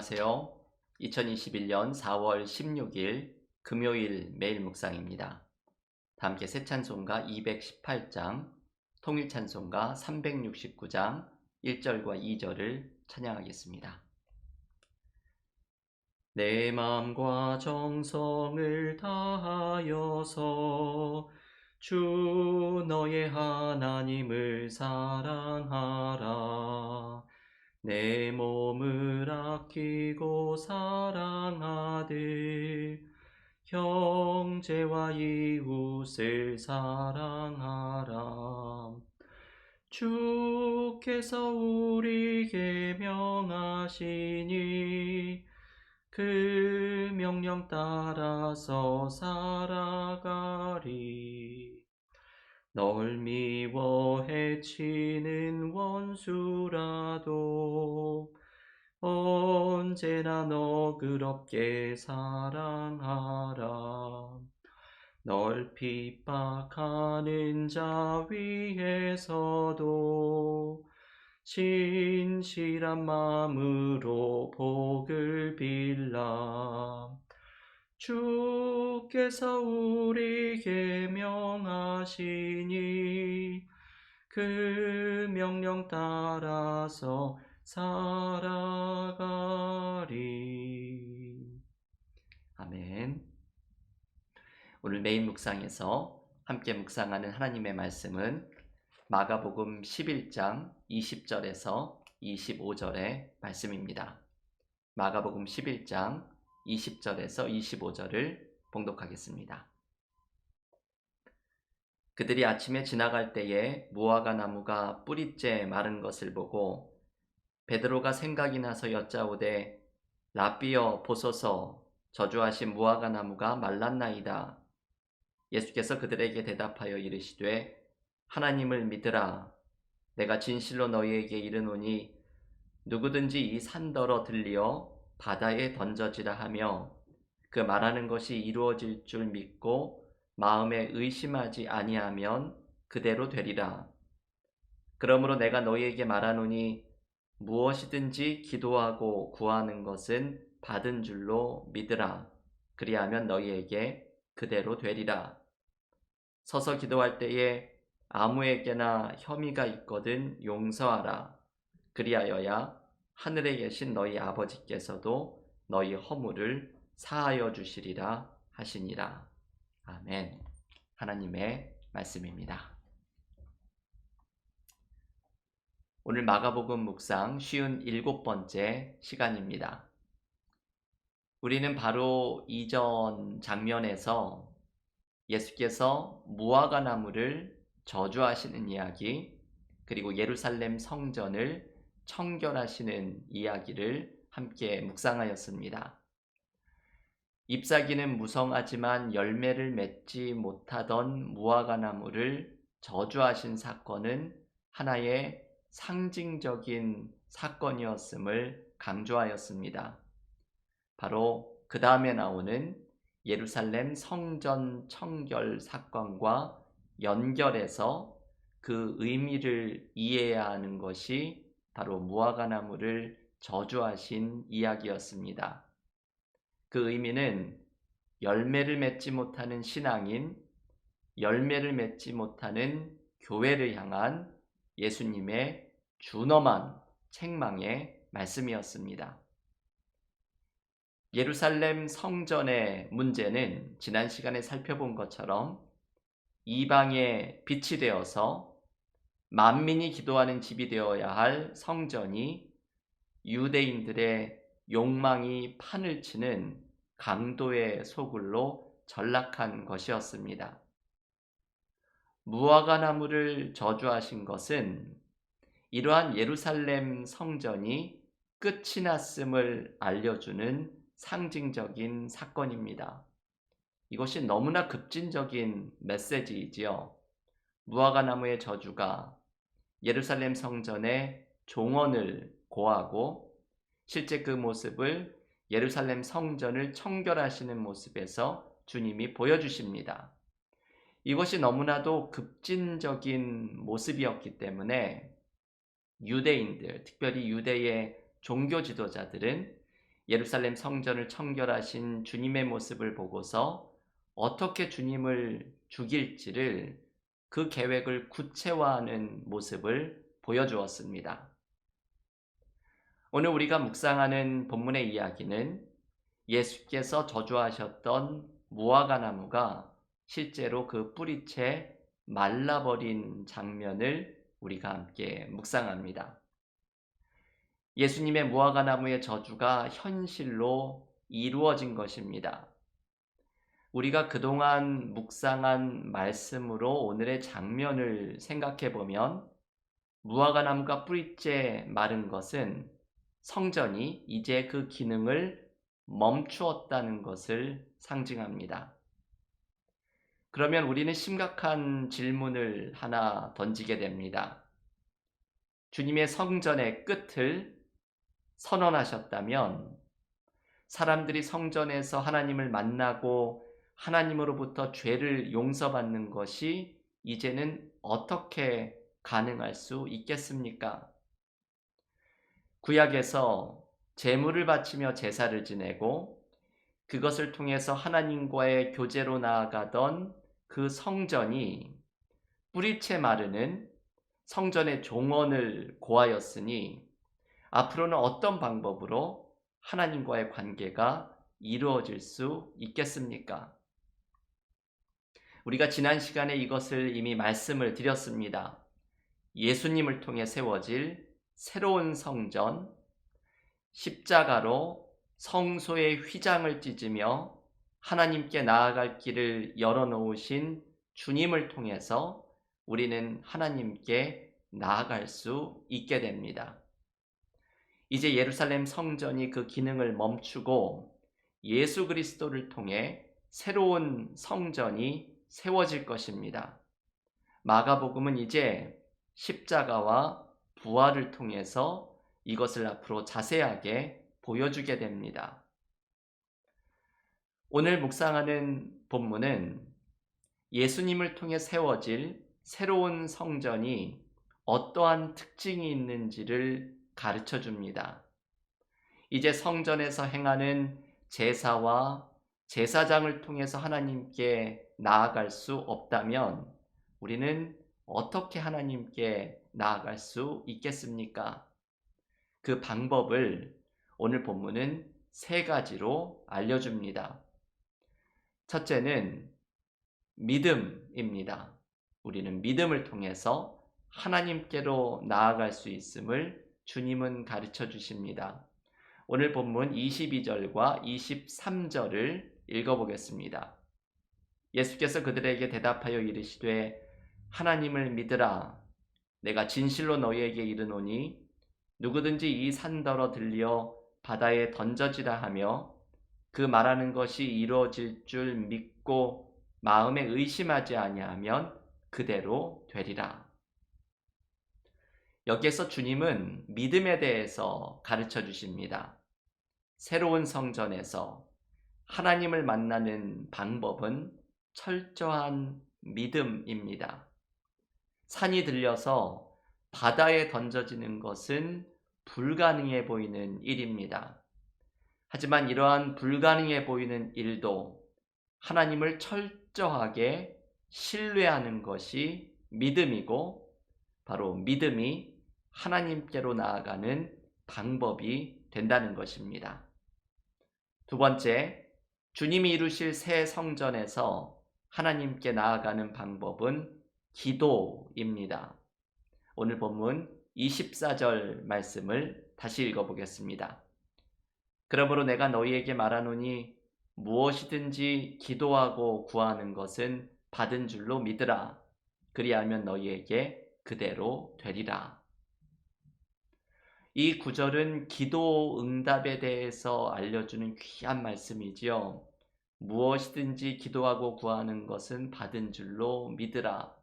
안녕하세요. 2021년 4월 16일 금요일 매일 묵상입니다. 함께 새 찬송가 218장, 통일 찬송가 369장 1절과 2절을 찬양하겠습니다. 내 마음과 정성을 다하여서 주 너의 하나님을 사랑하라. 내 몸을 아끼고 사랑하되 형제와 이웃을 사랑하라. 주께서 우리에게 명하시니 그 명령 따라서 살아가리. 널 미워 해치는 원수라도 언제나 너그럽게 사랑하라. 널 핍박하는 자 위에서도 진실한 마음으로 복을 빌라. 주께서 우리에게 명하시니 그 명령 따라서 살아가리. 아멘. 오늘 메인 묵상에서 함께 묵상하는 하나님의 말씀은 마가복음 11장 20절에서 25절의 말씀입니다. 마가복음 11장 20절에서 25절을 봉독하겠습니다. 그들이 아침에 지나갈 때에 무화과 나무가 뿌리째 마른 것을 보고 베드로가 생각이 나서 여짜오되 랍비여 보소서 저주하신 무화과 나무가 말랐나이다. 예수께서 그들에게 대답하여 이르시되 하나님을 믿으라. 내가 진실로 너희에게 이르노니 누구든지 이 산더러 들리어 바다에 던져지라 하며 그 말하는 것이 이루어질 줄 믿고 마음에 의심하지 아니하면 그대로 되리라. 그러므로 내가 너희에게 말하노니 무엇이든지 기도하고 구하는 것은 받은 줄로 믿으라. 그리하면 너희에게 그대로 되리라. 서서 기도할 때에 아무에게나 혐의가 있거든 용서하라. 그리하여야 하늘에 계신 너희 아버지께서도 너희 허물을 사하여 주시리라 하시니라. 아멘. 하나님의 말씀입니다. 오늘 마가복음 묵상 57번째 시간입니다. 우리는 바로 이전 장면에서 예수께서 무화과 나무를 저주하시는 이야기, 그리고 예루살렘 성전을 청결하시는 이야기를 함께 묵상하였습니다. 잎사귀는 무성하지만 열매를 맺지 못하던 무화과 나무를 저주하신 사건은 하나의 상징적인 사건이었음을 강조하였습니다. 바로 그 다음에 나오는 예루살렘 성전 청결 사건과 연결해서 그 의미를 이해해야 하는 것이 바로 무화과 나무를 저주하신 이야기였습니다. 그 의미는 열매를 맺지 못하는 신앙인, 열매를 맺지 못하는 교회를 향한 예수님의 준엄한 책망의 말씀이었습니다. 예루살렘 성전의 문제는 지난 시간에 살펴본 것처럼 이방의 빛이 되어서 만민이 기도하는 집이 되어야 할 성전이 유대인들의 욕망이 판을 치는 강도의 소굴로 전락한 것이었습니다. 무화과 나무를 저주하신 것은 이러한 예루살렘 성전이 끝이 났음을 알려주는 상징적인 사건입니다. 이것이 너무나 급진적인 메시지이지요. 무화과 나무의 저주가 예루살렘 성전의 종언을 고하고 실제 그 모습을 예루살렘 성전을 청결하시는 모습에서 주님이 보여주십니다. 이것이 너무나도 급진적인 모습이었기 때문에 유대인들, 특별히 유대의 종교 지도자들은 예루살렘 성전을 청결하신 주님의 모습을 보고서 어떻게 주님을 죽일지를 그 계획을 구체화하는 모습을 보여주었습니다. 오늘 우리가 묵상하는 본문의 이야기는 예수께서 저주하셨던 무화과 나무가 실제로 그 뿌리채 말라버린 장면을 우리가 함께 묵상합니다. 예수님의 무화과 나무의 저주가 현실로 이루어진 것입니다. 우리가 그동안 묵상한 말씀으로 오늘의 장면을 생각해 보면 무화과 나무가 뿌리째 마른 것은 성전이 이제 그 기능을 멈추었다는 것을 상징합니다. 그러면 우리는 심각한 질문을 하나 던지게 됩니다. 주님의 성전의 끝을 선언하셨다면 사람들이 성전에서 하나님을 만나고 하나님으로부터 죄를 용서받는 것이 이제는 어떻게 가능할 수 있겠습니까? 구약에서 제물을 바치며 제사를 지내고 그것을 통해서 하나님과의 교제로 나아가던 그 성전이 뿌리채 마르는 성전의 종언을 고하였으니 앞으로는 어떤 방법으로 하나님과의 관계가 이루어질 수 있겠습니까? 우리가 지난 시간에 이것을 이미 말씀을 드렸습니다. 예수님을 통해 세워질 새로운 성전, 십자가로 성소의 휘장을 찢으며 하나님께 나아갈 길을 열어놓으신 주님을 통해서 우리는 하나님께 나아갈 수 있게 됩니다. 이제 예루살렘 성전이 그 기능을 멈추고 예수 그리스도를 통해 새로운 성전이 세워질 것입니다. 마가복음은 이제 십자가와 부활을 통해서 이것을 앞으로 자세하게 보여주게 됩니다. 오늘 묵상하는 본문은 예수님을 통해 세워질 새로운 성전이 어떠한 특징이 있는지를 가르쳐 줍니다. 이제 성전에서 행하는 제사와 제사장을 통해서 하나님께 나아갈 수 없다면 우리는 어떻게 하나님께 나아갈 수 있겠습니까? 그 방법을 오늘 본문은 세 가지로 알려줍니다. 첫째는 믿음입니다. 우리는 믿음을 통해서 하나님께로 나아갈 수 있음을 주님은 가르쳐 주십니다. 오늘 본문 22절과 23절을 읽어보겠습니다. 예수께서 그들에게 대답하여 이르시되 하나님을 믿으라. 내가 진실로 너희에게 이르노니 누구든지 이 산더러 들려 바다에 던져지라 하며 그 말하는 것이 이루어질 줄 믿고 마음에 의심하지 아니하면 그대로 되리라. 여기에서 주님은 믿음에 대해서 가르쳐 주십니다. 새로운 성전에서 하나님을 만나는 방법은 철저한 믿음입니다. 산이 들려서 바다에 던져지는 것은 불가능해 보이는 일입니다. 하지만 이러한 불가능해 보이는 일도 하나님을 철저하게 신뢰하는 것이 믿음이고 바로 믿음이 하나님께로 나아가는 방법이 된다는 것입니다. 두 번째, 주님이 이루실 새 성전에서 하나님께 나아가는 방법은 기도입니다. 오늘 본문 24절 말씀을 다시 읽어보겠습니다. 그러므로 내가 너희에게 말하노니 무엇이든지 기도하고 구하는 것은 받은 줄로 믿으라. 그리하면 너희에게 그대로 되리라. 이 구절은 기도 응답에 대해서 알려주는 귀한 말씀이지요. 무엇이든지 기도하고 구하는 것은 받은 줄로 믿으라.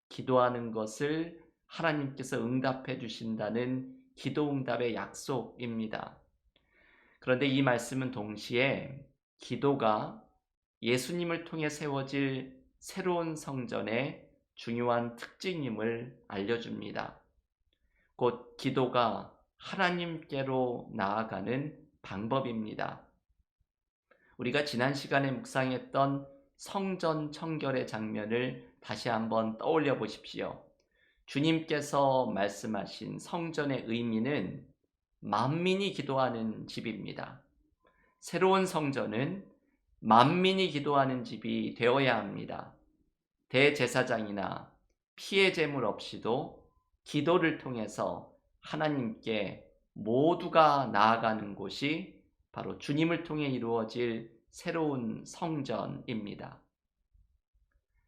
기도하는 것을 하나님께서 응답해 주신다는 기도 응답의 약속입니다. 그런데 이 말씀은 동시에 기도가 예수님을 통해 세워질 새로운 성전의 중요한 특징임을 알려줍니다. 곧 기도가 하나님께로 나아가는 방법입니다. 우리가 지난 시간에 묵상했던 성전 청결의 장면을 다시 한번 떠올려 보십시오. 주님께서 말씀하신 성전의 의미는 만민이 기도하는 집입니다. 새로운 성전은 만민이 기도하는 집이 되어야 합니다. 대제사장이나 피해 제물 없이도 기도를 통해서 하나님께 모두가 나아가는 곳이 바로 주님을 통해 이루어질 새로운 성전입니다.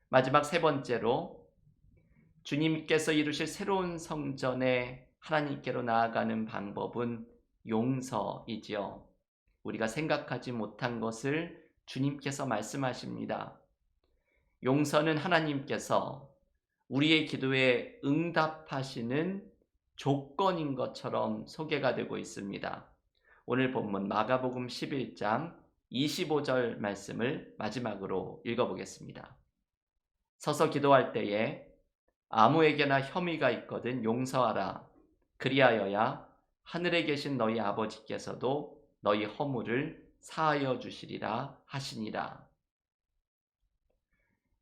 마지막 세 번째로 주님께서 이루실 새로운 성전에 하나님께로 나아가는 방법은 용서이지요. 우리가 생각하지 못한 것을 주님께서 말씀하십니다. 용서는 하나님께서 우리의 기도에 응답하시는 조건인 것처럼 소개가 되고 있습니다. 오늘 본문 마가복음 11장 25절 말씀을 마지막으로 읽어보겠습니다. 서서 기도할 때에 아무에게나 혐의가 있거든 용서하라. 그리하여야 하늘에 계신 너희 아버지께서도 너희 허물을 사하여 주시리라 하시니라.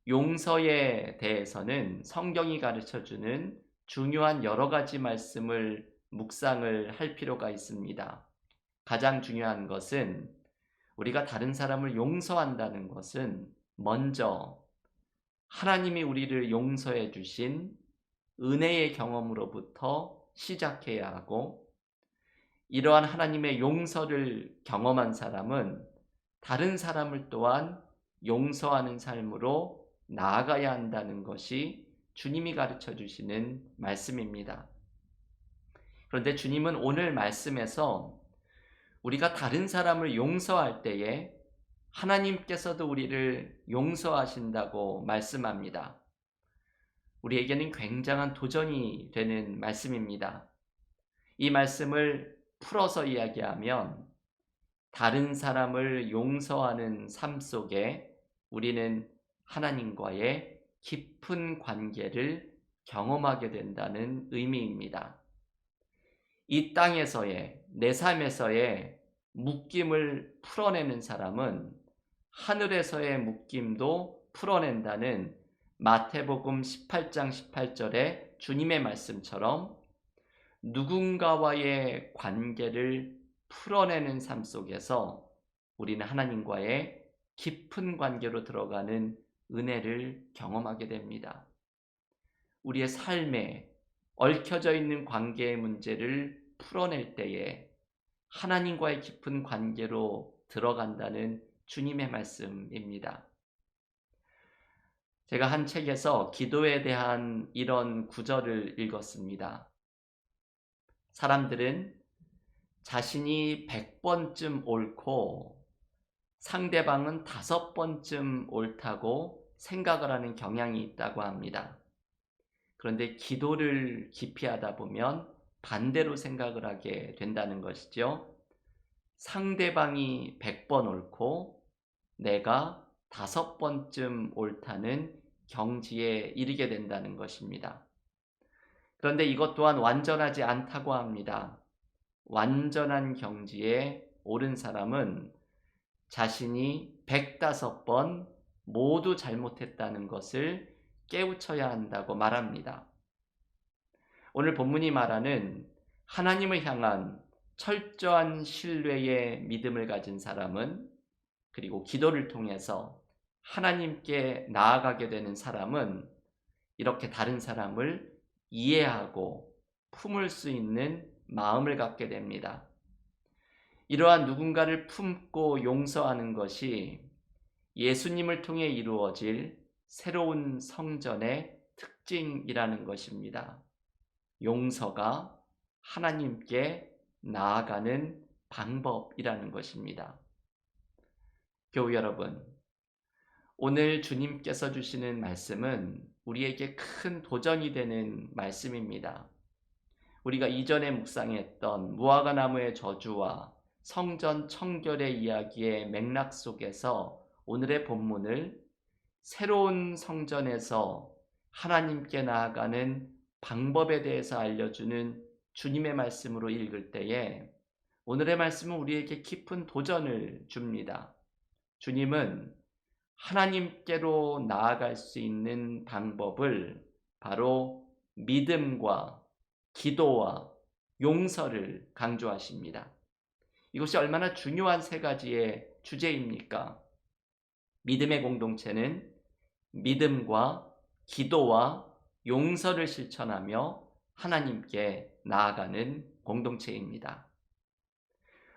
용서에 대해서는 성경이 가르쳐주는 중요한 여러 가지 말씀을 묵상을 할 필요가 있습니다. 가장 중요한 것은 우리가 다른 사람을 용서한다는 것은 먼저 하나님이 우리를 용서해 주신 은혜의 경험으로부터 시작해야 하고, 이러한 하나님의 용서를 경험한 사람은 다른 사람을 또한 용서하는 삶으로 나아가야 한다는 것이 주님이 가르쳐 주시는 말씀입니다. 그런데 주님은 오늘 말씀에서 우리가 다른 사람을 용서할 때에 하나님께서도 우리를 용서하신다고 말씀합니다. 우리에게는 굉장한 도전이 되는 말씀입니다. 이 말씀을 풀어서 이야기하면 다른 사람을 용서하는 삶 속에 우리는 하나님과의 깊은 관계를 경험하게 된다는 의미입니다. 이 땅에서의, 내 삶에서의 묶임을 풀어내는 사람은 하늘에서의 묶임도 풀어낸다는 마태복음 18장 18절의 주님의 말씀처럼 누군가와의 관계를 풀어내는 삶 속에서 우리는 하나님과의 깊은 관계로 들어가는 은혜를 경험하게 됩니다. 우리의 삶에 얽혀져 있는 관계의 문제를 풀어낼 때에 하나님과의 깊은 관계로 들어간다는 주님의 말씀입니다. 제가 한 책에서 기도에 대한 이런 구절을 읽었습니다. 사람들은 자신이 100번쯤 옳고 상대방은 5번쯤 옳다고 생각을 하는 경향이 있다고 합니다. 그런데 기도를 깊이 하다 보면 반대로 생각을 하게 된다는 것이죠. 상대방이 100번 옳고 내가 5번쯤 옳다는 경지에 이르게 된다는 것입니다. 그런데 이것 또한 완전하지 않다고 합니다. 완전한 경지에 오른 사람은 자신이 105번 모두 잘못했다는 것을 깨우쳐야 한다고 말합니다. 오늘 본문이 말하는 하나님을 향한 철저한 신뢰의 믿음을 가진 사람은, 그리고 기도를 통해서 하나님께 나아가게 되는 사람은 이렇게 다른 사람을 이해하고 품을 수 있는 마음을 갖게 됩니다. 이러한 누군가를 품고 용서하는 것이 예수님을 통해 이루어질 새로운 성전의 특징이라는 것입니다. 용서가 하나님께 나아가는 방법이라는 것입니다. 교우 여러분, 오늘 주님께서 주시는 말씀은 우리에게 큰 도전이 되는 말씀입니다. 우리가 이전에 묵상했던 무화과 나무의 저주와 성전 청결의 이야기의 맥락 속에서 오늘의 본문을 새로운 성전에서 하나님께 나아가는 방법에 대해서 알려주는 주님의 말씀으로 읽을 때에 오늘의 말씀은 우리에게 깊은 도전을 줍니다. 주님은 하나님께로 나아갈 수 있는 방법을 바로 믿음과 기도와 용서를 강조하십니다. 이것이 얼마나 중요한 세 가지의 주제입니까? 믿음의 공동체는 믿음과 기도와 용서를 실천하며 하나님께 나아가는 공동체입니다.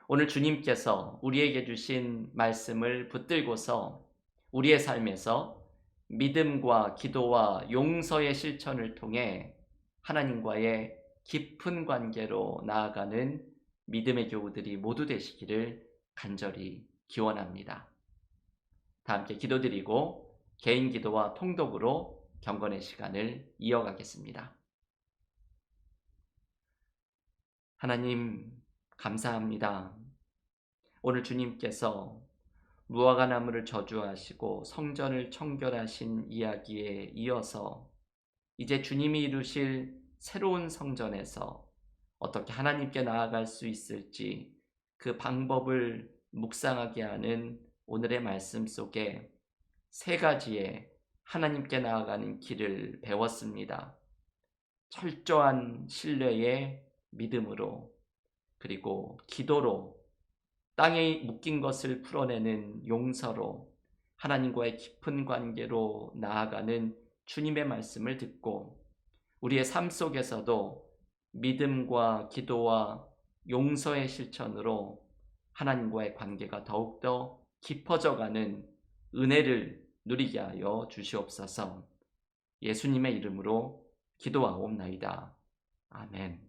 오늘 주님께서 우리에게 주신 말씀을 붙들고서 우리의 삶에서 믿음과 기도와 용서의 실천을 통해 하나님과의 깊은 관계로 나아가는 믿음의 교우들이 모두 되시기를 간절히 기원합니다. 다 함께 기도드리고 개인 기도와 통독으로 경건의 시간을 이어가겠습니다. 하나님, 감사합니다. 오늘 주님께서 무화과 나무를 저주하시고 성전을 청결하신 이야기에 이어서 이제 주님이 이루실 새로운 성전에서 어떻게 하나님께 나아갈 수 있을지 그 방법을 묵상하게 하는 오늘의 말씀 속에 세 가지의 하나님께 나아가는 길을 배웠습니다. 철저한 신뢰의 믿음으로, 그리고 기도로, 땅에 묶인 것을 풀어내는 용서로 하나님과의 깊은 관계로 나아가는 주님의 말씀을 듣고 우리의 삶 속에서도 믿음과 기도와 용서의 실천으로 하나님과의 관계가 더욱더 깊어져가는 은혜를 누리게 하여 주시옵소서. 예수님의 이름으로 기도하옵나이다. 아멘.